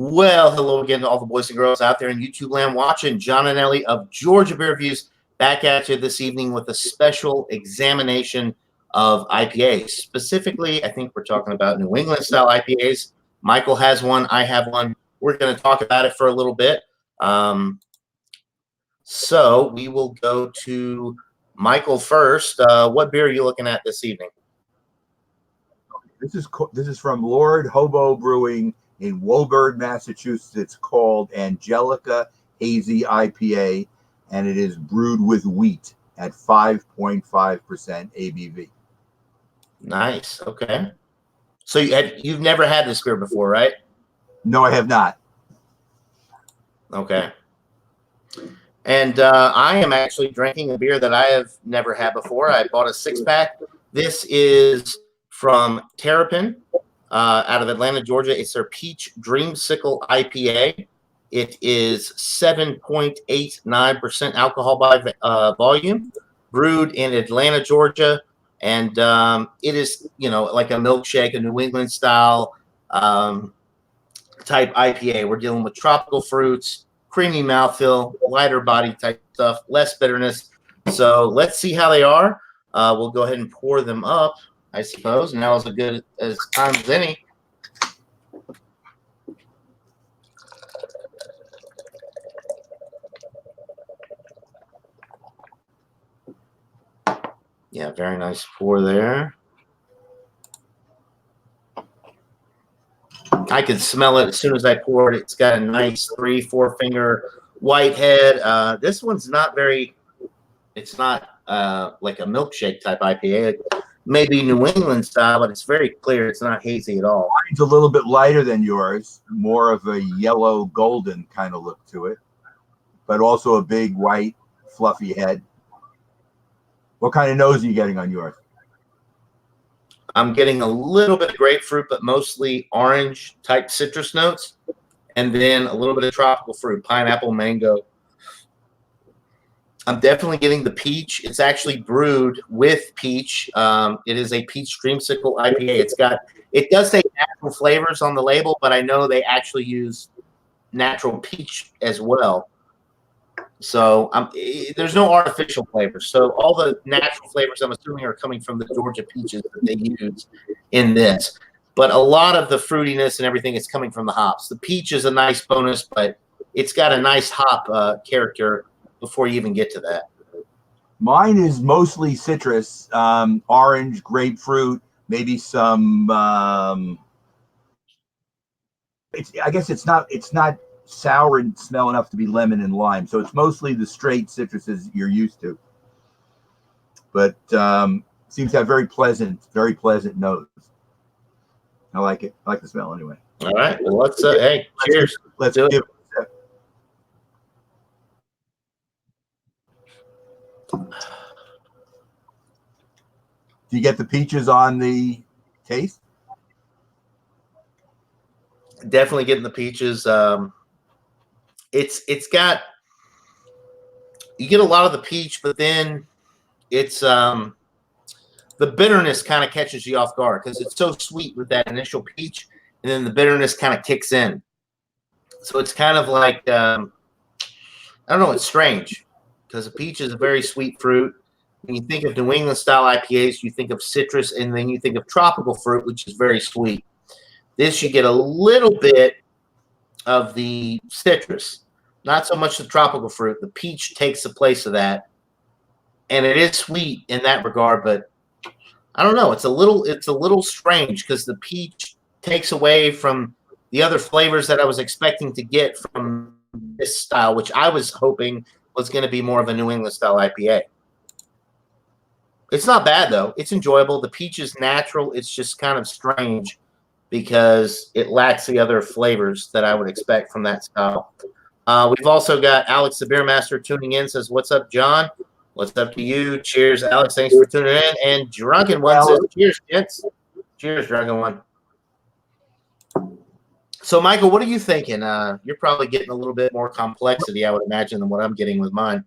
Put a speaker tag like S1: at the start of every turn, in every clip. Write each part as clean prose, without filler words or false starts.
S1: Well, hello again to all the boys and girls out there in YouTube land watching. John and Ellie of Georgia Beer Reviews back at you this evening with a special examination of IPAs. Specifically, I think we're talking about New England style IPAs. Michael has one. I have one. We're going to talk about it for a little bit. So we will go to Michael first. What beer are you looking at this evening?
S2: This is from Lord Hobo Brewing in Woburn, Massachusetts. It's called Angelica Hazy IPA, and it is brewed with wheat at 5.5% ABV.
S1: Nice. Okay. So you've never had this beer before, right?
S2: No, I have not.
S1: Okay. And I am actually drinking a beer that I have never had before. I bought a 6-pack. This is from Terrapin out of Atlanta, Georgia. It's their Peach Dreamsicle IPA. It is 7.89% alcohol by volume, brewed in Atlanta, Georgia. And it is, like a milkshake, a New England style type IPA. We're dealing with tropical fruits, creamy mouthfeel, lighter body type stuff, less bitterness. So let's see how they are. We'll go ahead and pour them up, I suppose. Now is as good as time as any. Yeah, very nice pour there. I can smell it as soon as I pour it. It's got a nice 3-4 finger white head. This one's not very, it's not like a milkshake type IPA. Maybe New England style, but it's very clear. It's not hazy at all.
S2: Mine's a little bit lighter than yours, more of a yellow golden kind of look to it, but also a big white fluffy head. What kind of nose are you getting on yours?
S1: I'm getting a little bit of grapefruit, but mostly orange type citrus notes, and then a little bit of tropical fruit, pineapple, mango. I'm definitely getting the peach. It's actually brewed with peach. It is a Peach Dreamsicle IPA. It does say natural flavors on the label, but I know they actually use natural peach as well. So there's no artificial flavors. So all the natural flavors, I'm assuming, are coming from the Georgia peaches that they use in this. But a lot of the fruitiness and everything is coming from the hops. The peach is a nice bonus, but it's got a nice hop character before you even get to that.
S2: Mine is mostly citrus, orange, grapefruit, maybe some. I guess it's not sour and smell enough to be lemon and lime, so it's mostly the straight citruses you're used to, but seems to have very pleasant nose. I like it. I like the smell anyway.
S1: All right, well, let's hey, cheers.
S2: Let's give it a sip. Do you get the peaches on the taste?
S1: Definitely getting the peaches. It's got, you get a lot of the peach, but then it's the bitterness kind of catches you off guard because it's so sweet with that initial peach, and then the bitterness kind of kicks in. So it's kind of like I don't know, it's strange because the peach is a very sweet fruit. When you think of New England style IPAs, you think of citrus, and then you think of tropical fruit, which is very sweet. This, you get a little bit of the citrus, not so much the tropical fruit. The peach takes the place of that, and it is sweet in that regard. But I don't know, it's a little strange because the peach takes away from the other flavors that I was expecting to get from this style, which I was hoping was going to be more of a New England style IPA. It's not bad though; it's enjoyable. The peach is natural. It's just kind of strange because it lacks the other flavors that I would expect from that style. We've also got Alex, the Beer Master, tuning in, says, "What's up, John? What's up to you?" Cheers, Alex. Thanks for tuning in. And Drunken One says, "Cheers, gents." Cheers, Drunken One. So, Michael, what are you thinking? You're probably getting a little bit more complexity, I would imagine, than what I'm getting with mine.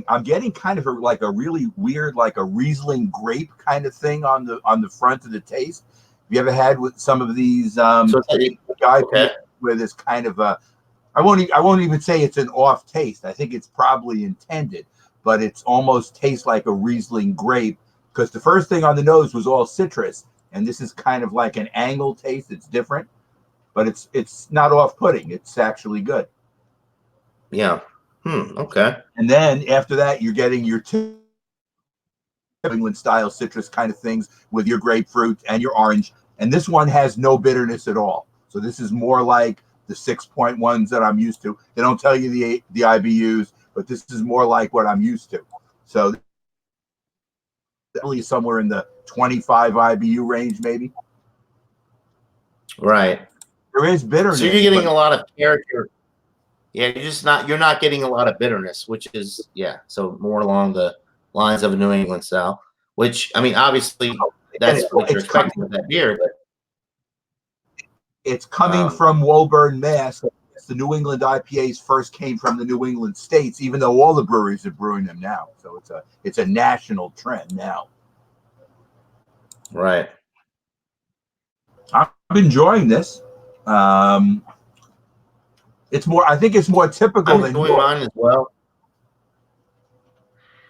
S2: I'm getting kind of like a really weird, like a Riesling grape kind of thing on the front of the taste. Have you ever had with some of these?
S1: Okay.
S2: with this kind of a, I won't even say it's an off taste. I think it's probably intended, but it's almost tastes like a Riesling grape, because the first thing on the nose was all citrus, and this is kind of like an angle taste. It's different, but it's not off-putting. It's actually good.
S1: Yeah. Okay.
S2: And then after that, you're getting your two New England style citrus kind of things with your grapefruit and your orange. And this one has no bitterness at all. So this is more like the 6.1s that I'm used to. They don't tell you the IBUs, but this is more like what I'm used to. So definitely somewhere in the 25 IBU range, maybe.
S1: Right.
S2: There is bitterness.
S1: So you're getting a lot of character. Yeah, you're not getting a lot of bitterness, which is, yeah, so more along the lines of a New England style, which, I mean, obviously that's what you're expecting with that beer, but
S2: it's coming from Woburn, Mass. The New England IPAs first came from the New England states, even though all the breweries are brewing them now. So it's a national trend now.
S1: Right.
S2: I'm enjoying this. It's more. I think it's more typical than yours.
S1: Mine as well.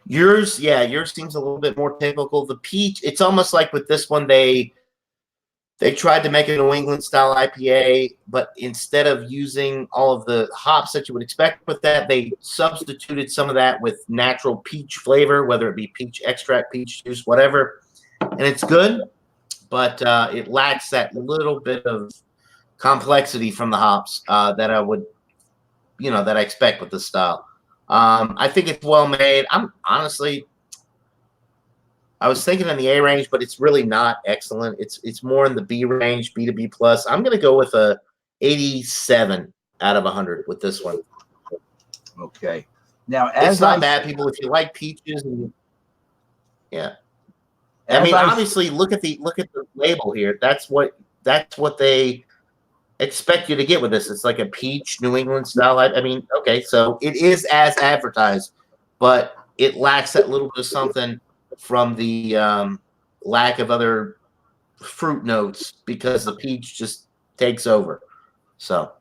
S1: Yours seems a little bit more typical. The peach, it's almost like with this one, they tried to make a New England style IPA, but instead of using all of the hops that you would expect with that, they substituted some of that with natural peach flavor, whether it be peach extract, peach juice, whatever. And it's good, but it lacks that little bit of complexity from the hops that I would, that I expect with this style. I think it's well made. I'm honestly, I was thinking in the A range, but it's really not excellent. It's more in the B range, B to B plus. I'm going to go with a 87 out of 100 with this one.
S2: Okay. Now,
S1: it's not bad, people. If you like peaches, yeah. I mean, obviously, look at the label here. That's what they expect you to get with this. It's like a peach New England style. I mean, okay, so it is as advertised, but it lacks that little bit of something from the lack of other fruit notes, because the peach just takes over. So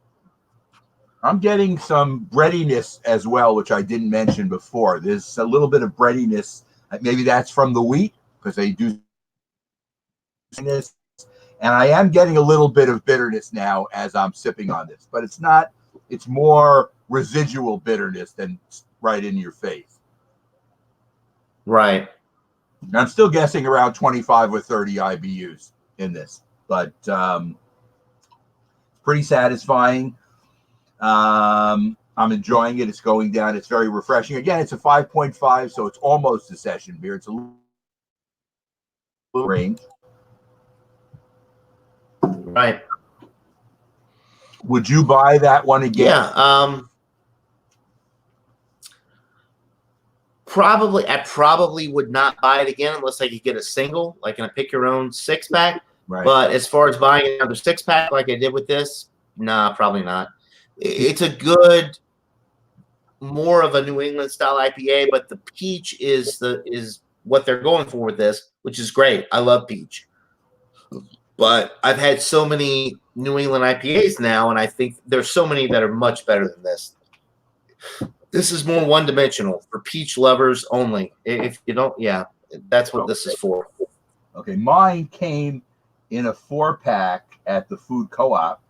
S2: I'm getting some breadiness as well, which I didn't mention before. There's a little bit of breadiness. Maybe that's from the wheat, because they do this. And I am getting a little bit of bitterness now as I'm sipping on this, but it's not. It's more residual bitterness than right in your face.
S1: Right.
S2: And I'm still guessing around 25 or 30 IBUs in this, but pretty satisfying. I'm enjoying it. It's going down. It's very refreshing. Again, it's a 5.5, so it's almost a session beer. It's a little range.
S1: Right.
S2: Would you buy that one again?
S1: Yeah. Probably. I probably would not buy it again unless I could get a single, like in a pick your own 6-pack.
S2: Right.
S1: But as far as buying another 6-pack like I did with this, nah, probably not. It's a good, more of a New England style IPA, but the peach is what they're going for with this, which is great. I love peach. But I've had so many New England IPAs now, and I think there's so many that are much better than this. This is more one-dimensional for peach lovers only. If you don't, yeah, that's what this is for.
S2: Okay, mine came in a 4-pack at the food co-op.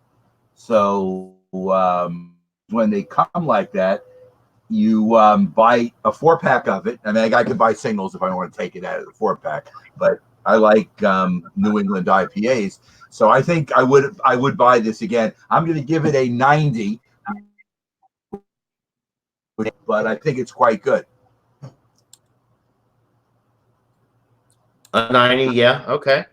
S2: So when they come like that, you buy a 4-pack of it. I mean, I could buy singles if I want to take it out of the 4-pack, but I like New England IPAs, so I think I would buy this again. I'm going to give it a 90, but I think it's quite good.
S1: A 90, yeah, okay.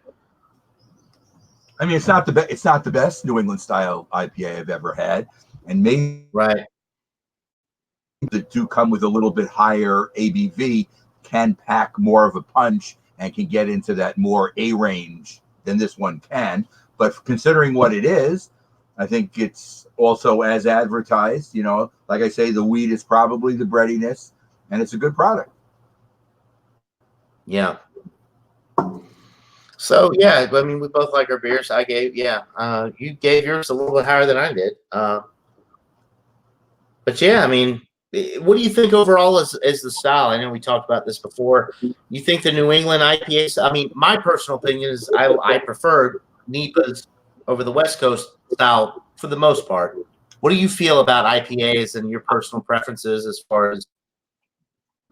S2: I mean, it's not the best New England style IPA I've ever had, and maybe
S1: right
S2: that do come with a little bit higher ABV can pack more of a punch and can get into that more A range than this one can. But considering what it is, I think it's also as advertised. Like I say, the wheat is probably the breadiness, and it's a good product.
S1: Yeah. So yeah, I mean, we both like our beers. I gave, yeah, you gave yours a little bit higher than I did. But yeah, I mean, what do you think overall is the style? I know we talked about this before. You think the New England IPAs? I mean, my personal opinion is I prefer NEIPAs over the West Coast style for the most part. What do you feel about IPAs and your personal preferences as far as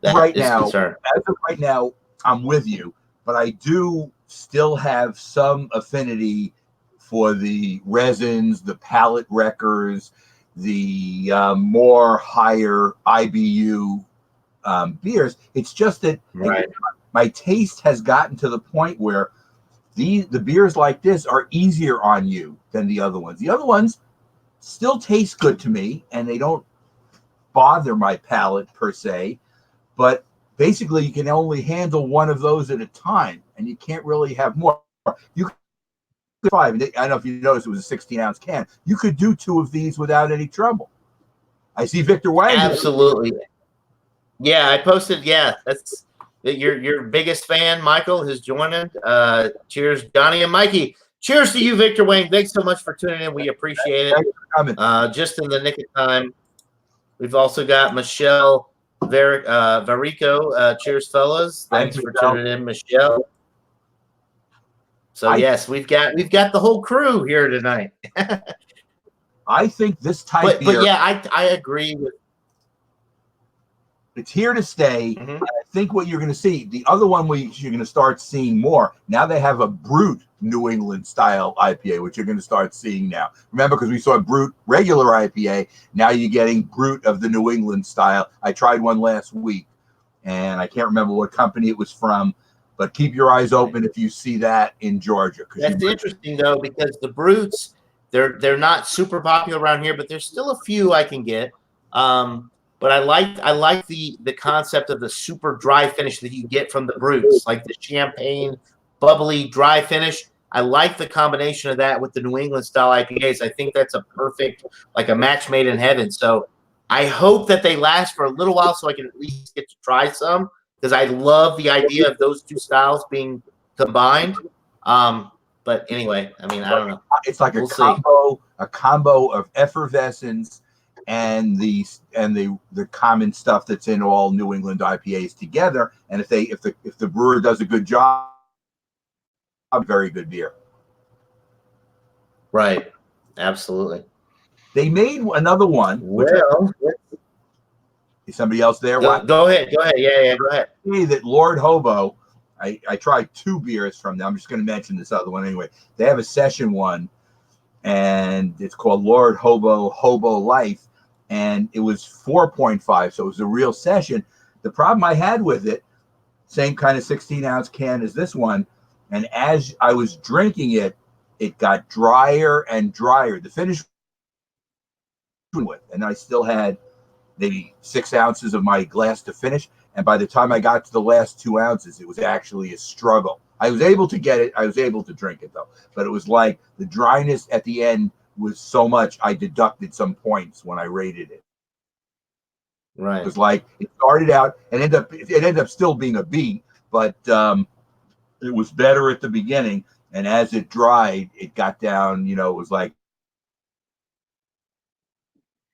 S1: that
S2: Right
S1: is
S2: now,
S1: concerned?
S2: as of right now, I'm with you, but I do still have some affinity for the resins, the palate wreckers, the more higher IBU beers. It's just that
S1: Right.
S2: my taste has gotten to the point where the beers like this are easier on you than the other ones. The other ones still taste good to me, and they don't bother my palate per se. But basically, you can only handle one of those at a time, and you can't really have more. You could five. I don't know if you noticed it was a 16-ounce can. You could do two of these without any trouble. I see Victor Wang.
S1: Absolutely. Yeah, I posted. Yeah, that's your biggest fan, Michael, has joined in. Cheers, Johnny and Mikey. Cheers to you, Victor Wayne. Thanks so much for tuning in. We appreciate it.
S2: Thanks for coming.
S1: Just in the nick of time. We've also got Michelle Varico. Cheers, fellas. Thanks for tuning in, Michelle. So yes, we've got the whole crew here tonight.
S2: I think this type
S1: but yeah, I agree with.
S2: It's here to stay.
S1: Mm-hmm.
S2: I think what you're going to see, the other one you're going to start seeing more. Now they have a Brut New England style IPA, which you're going to start seeing now. Remember, because we saw Brut regular IPA. Now you're getting Brut of the New England style. I tried one last week, and I can't remember what company it was from. But keep your eyes open if you see that in Georgia.
S1: That's interesting though, because the Bruts, they're not super popular around here, but there's still a few I can get. But I like the concept of the super dry finish that you get from the Bruts, like the champagne, bubbly, dry finish. I like the combination of that with the New England style IPAs. I think that's a perfect, like a match made in heaven. So I hope that they last for a little while so I can at least get to try some, because I love the idea of those two styles being combined. But anyway, I mean, I don't know.
S2: It's like
S1: we'll
S2: a combo of effervescence and the common stuff that's in all New England IPAs together. And if the brewer does a good job, very good beer.
S1: Right. Absolutely.
S2: They made another one.
S1: Well,
S2: is somebody else there?
S1: Go ahead. Yeah, go ahead.
S2: That Lord Hobo, I tried two beers from them. I'm just going to mention this other one anyway. They have a session one, and it's called Lord Hobo Life, and it was 4.5, so it was a real session. The problem I had with it, same kind of 16-ounce can as this one, and as I was drinking it, it got drier and drier. The finish with, and I still had maybe 6 ounces of my glass to finish. And by the time I got to the last 2 ounces, it was actually a struggle. I was able to get it. I was able to drink it, though. But it was like the dryness at the end was so much, I deducted some points when I rated it.
S1: Right.
S2: It was like it started out and it ended up still being a B, but it was better at the beginning. And as it dried, it got down, it was like,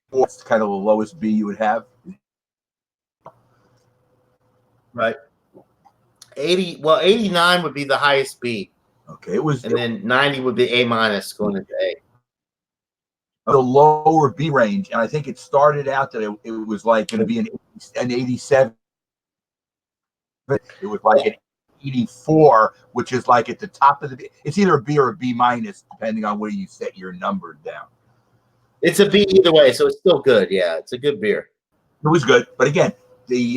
S2: what's kind of the lowest B you would have?
S1: Right. 89 would be the highest B.
S2: Okay,
S1: and then 90 would be A minus going into A.
S2: The lower B range, and I think it started out that it was like going to be an 87. It was like an 84, which is like at the top of the. It's either a B or a B minus, depending on where you set your number down.
S1: It's a B either way, so it's still good. Yeah, it's a good beer.
S2: It was good, but again, they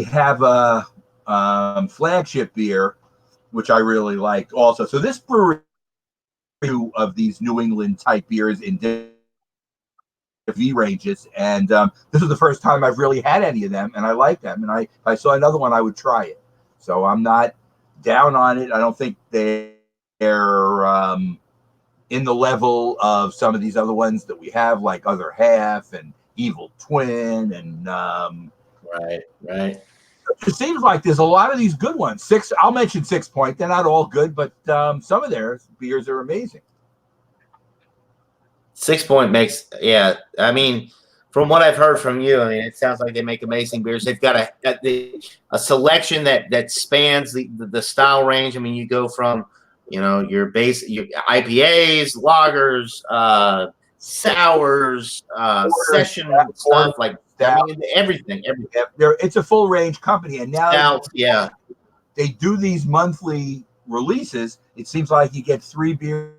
S2: have a flagship beer, which I really liked also. So this brewery of these New England type beers in V ranges, and this is the first time I've really had any of them, and I like them. And if I saw another one, I would try it. So I'm not down on it. I don't think they're in the level of some of these other ones that we have, like Other Half and Evil Twin, and
S1: right.
S2: It seems like there's a lot of these good ones. I'll mention 6 Point. They're not all good, but some of their beers are amazing.
S1: 6 Point makes, yeah. I mean, from what I've heard from you, I mean, it sounds like they make amazing beers. They've got a selection that spans the style range. I mean, you go from, your IPAs, lagers, sours, session stuff, like I mean, everything.
S2: It's a full range company, and now
S1: Stouts, yeah.
S2: they do these monthly releases. It seems like you get 3 beers,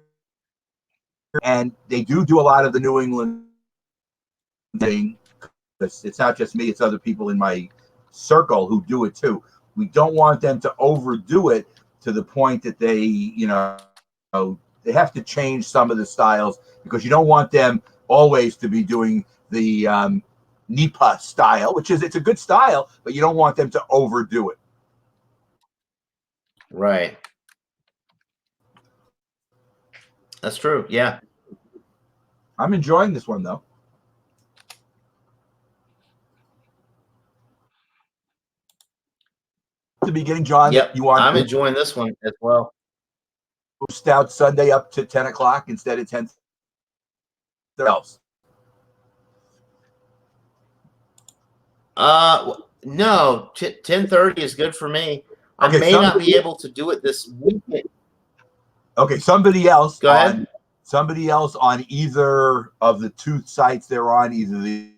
S2: and they do a lot of the New England thing. It's not just me; it's other people in my circle who do it too. We don't want them to overdo it to the point that they they have to change some of the styles, because you don't want them always to be doing the NEIPA style, which it's a good style, but you don't want them to overdo it.
S1: Right. That's true. Yeah.
S2: I'm enjoying this one though. The beginning, John.
S1: Yep.
S2: You want?
S1: I'm enjoying this one as well.
S2: Stout Sunday up to 10 o'clock instead of 10 else.
S1: No, 10:30 is good for me. I
S2: Okay,
S1: may not be able to do it this weekend.
S2: Okay, somebody else.
S1: Go ahead.
S2: Somebody else on either of the 2 sites they're on, either the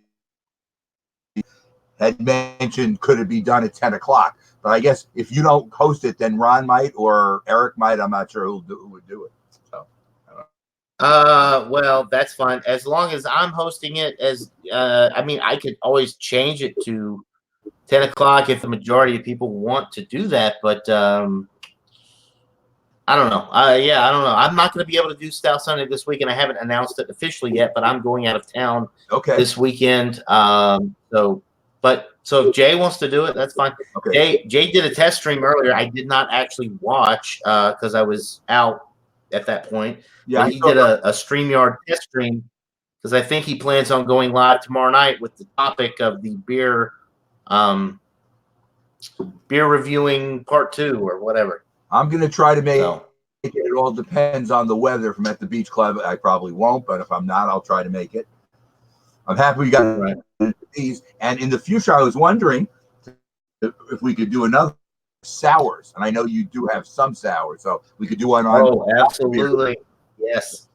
S2: had mentioned, could it be done at 10 o'clock? But I guess if you don't host it, then Ron might or Eric might. I'm not sure who would do it. So,
S1: well, that's fine as long as I'm hosting it. I mean, I could always change it to 10 o'clock if the majority of people want to do that. But I don't know. Yeah, I don't know. I'm not going to be able to do Stout Sunday this weekend. I haven't announced it officially yet, but I'm going out of town this weekend. So if Jay wants to do it, that's fine.
S2: Okay.
S1: Jay did a test stream earlier. I did not actually watch because I was out at that point.
S2: Yeah,
S1: but he did a StreamYard test stream because I think he plans on going live tomorrow night with the topic of the beer reviewing part 2 or whatever.
S2: I'm going to try to make it. It all depends on the weather. If I'm at the beach club, I probably won't, but if I'm not, I'll try to make it. I'm happy we got these. And in the future, I was wondering if we could do another sours. And I know you do have some sours, so we could do one on.
S1: Oh, absolutely. Yes.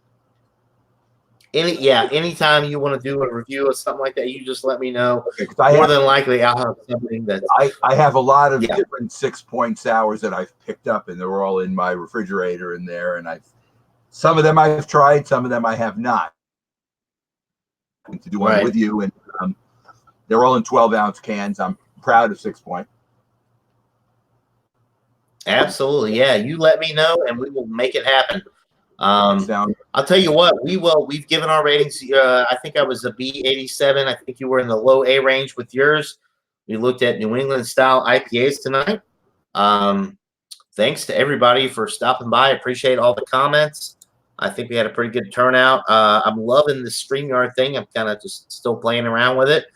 S1: Anytime you want to do a review of something like that, you just let me know. Okay, more than likely, I'll have something that
S2: I have a lot of different 6 Point sours that I've picked up, and they're all in my refrigerator in there. And some of them I've tried, some of them I have not. To do one with you, and they're all in 12-ounce cans. I'm proud of 6 Point.
S1: Absolutely, yeah. You let me know, and we will make it happen. I'll tell you what, we've given our ratings. I think I was a B87. I think you were in the low A range with yours. We looked at New England style IPAs tonight. Thanks to everybody for stopping by. I appreciate all the comments. I think we had a pretty good turnout. I'm loving the StreamYard thing. I'm kind of just still playing around with it,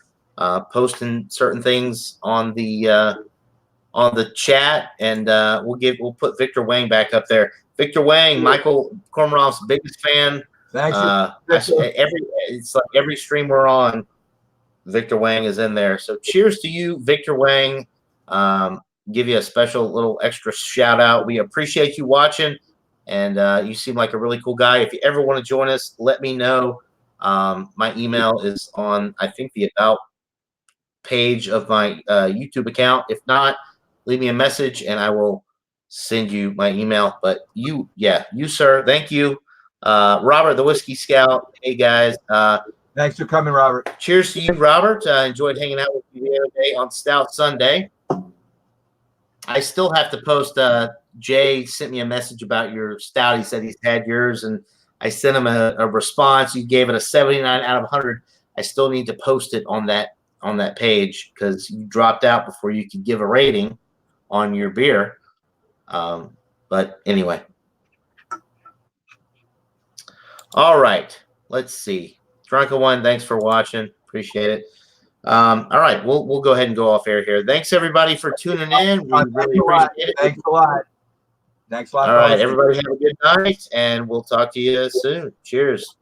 S1: posting certain things on the chat, and we'll put Victor Wang back up there. Victor Wang, Michael Komaroff's biggest fan.
S2: Thanks.
S1: It's like every stream we're on, Victor Wang is in there. So cheers to you, Victor Wang. Give you a special little extra shout out. We appreciate you watching, and you seem like a really cool guy. If you ever want to join us, let me know. My email is on, I think, the about page of my YouTube account. If not, leave me a message and I will send you my email. But you, sir, thank you. Robert, the Whiskey Scout. Hey, guys.
S2: Thanks for coming, Robert.
S1: Cheers to you, Robert. Enjoyed hanging out with you the other day on Stout Sunday. I still have to post. Jay sent me a message about your stout. He said he's had yours, and I sent him a response. You gave it a 79 out of 100. I still need to post it on that page because you dropped out before you could give a rating on your beer. But anyway. All right. Let's see. Drunken One, thanks for watching. Appreciate it. All right, we'll go ahead and go off air here. Thanks everybody for tuning in. We really appreciate it.
S2: Thanks a lot. Thanks a lot.
S1: All right, everybody have a good night, and we'll talk to you soon. Cheers.